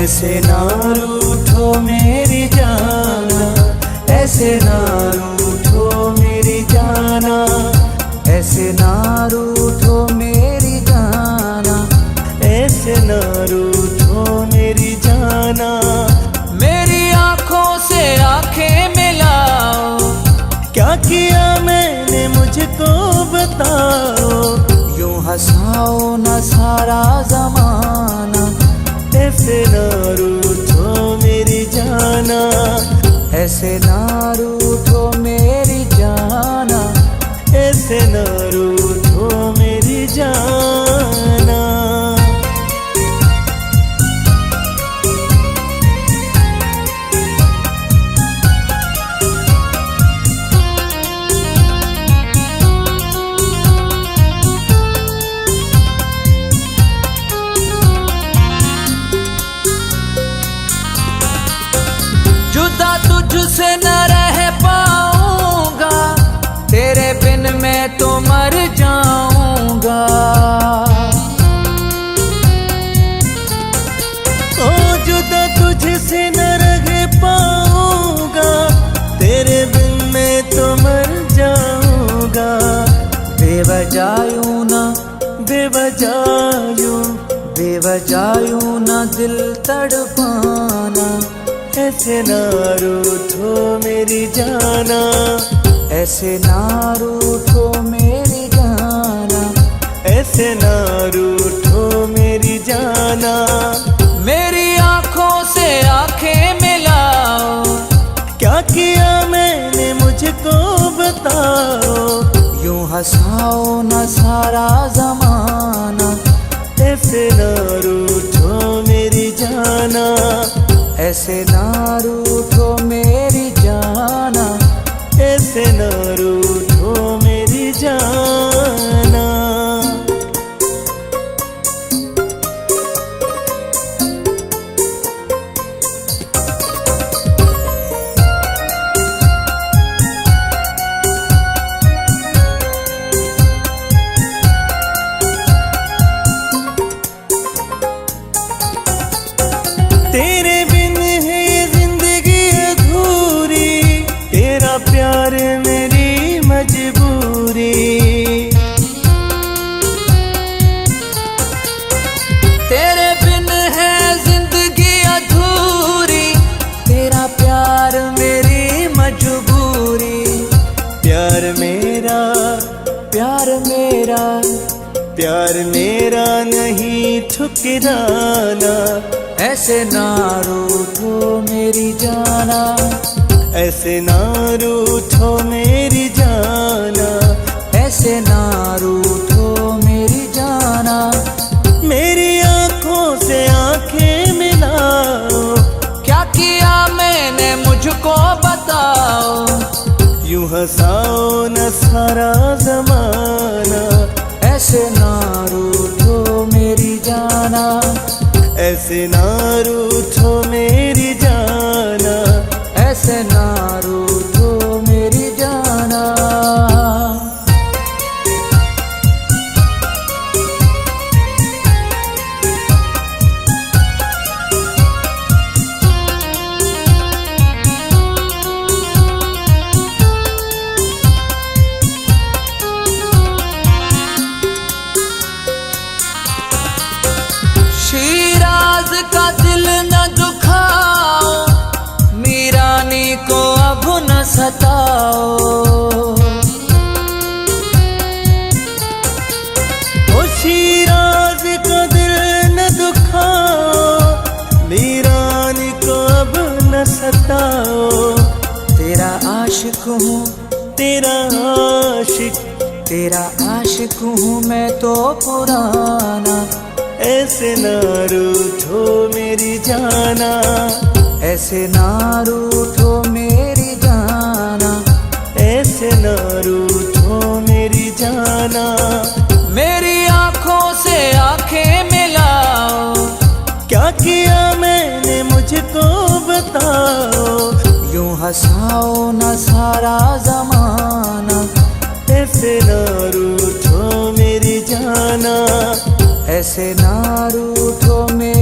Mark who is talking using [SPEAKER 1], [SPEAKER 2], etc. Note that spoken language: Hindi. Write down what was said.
[SPEAKER 1] ऐसे ना रूठो मेरी जाना, ऐसे ना रूठो मेरी जाना, ऐसे ना रूठो मेरी जाना, ऐसे ना रूठो मेरी जाना। मेरी आंखों से आंखें मिलाओ, क्या किया मैंने मुझको बताओ। यूं हंसाओ न सारा ज़माना, ऐसे ना रूठो मेरी जाना, ऐसे ना रूठो मेरी जाना, ऐसे ना रूठो मेरी जाना। जुदा तुझसे न रह पाऊंगा, तेरे बिन मैं तो मर जाऊंगा। ओ जुदा तुझसे न रह पाऊंगा, तेरे बिन मैं तो मर जाऊंगा। बेवजह ना बेवजह ना दिल तड़पाना, ऐसे ना रूठो मेरी जाना, ऐसे ना रूठो मेरी जाना, ऐसे ना रूठो मेरी जाना। मेरी आंखों से आंखें मिलाओ, क्या किया मैंने मुझको बताओ। यूं हंसाओ न सारा ज़माना, ऐसे ना रूठो मेरी जाना, ऐसे ना रूठो मेरी जाना, ऐसे ना रूठो मेरी जाना। तेरे बिन है ये जिंदगी अधूरी, तेरा प्यार मेरी मजबूरी। तेरे बिन है जिंदगी अधूरी, तेरा प्यार मेरी मजबूरी। प्यार मेरा प्यार मेरा प्यार मेरा नहीं ठुकराना, ऐसे ना रूठो मेरी जाना, ऐसे ना रूठो मेरी जाना, ऐसे ना रूठो मेरी जाना। मेरी आंखों से आंखें मिलाओ, क्या किया मैंने मुझको बताओ। यूं हंसाओ न सारा ज़माना, ऐसे ना रूठो मेरी जाना, ऐसे ना रूठो मेरी जाना, ऐसे ना रूठो मेरी जाना। शीराज का दिल न दुखाओ, मीरानी को अब न सताओ। ओ शीराज का दिल न दुखाओ, मीरानी को अब न सताओ। तेरा आशिक हूँ तेरा आशिक हूँ मैं तो पुराना, ऐसे ना रूठो मेरी जाना, ऐसे ना रूठो मेरी जाना, ऐसे ना रूठो मेरी जाना। मेरी आंखों से आंखें मिलाओ, क्या किया मैंने मुझको बताओ। यूं हंसाओ न सारा ज़माना, ऐसे ना रूठो मेरी जाना, ऐसे ना रूठो मेरी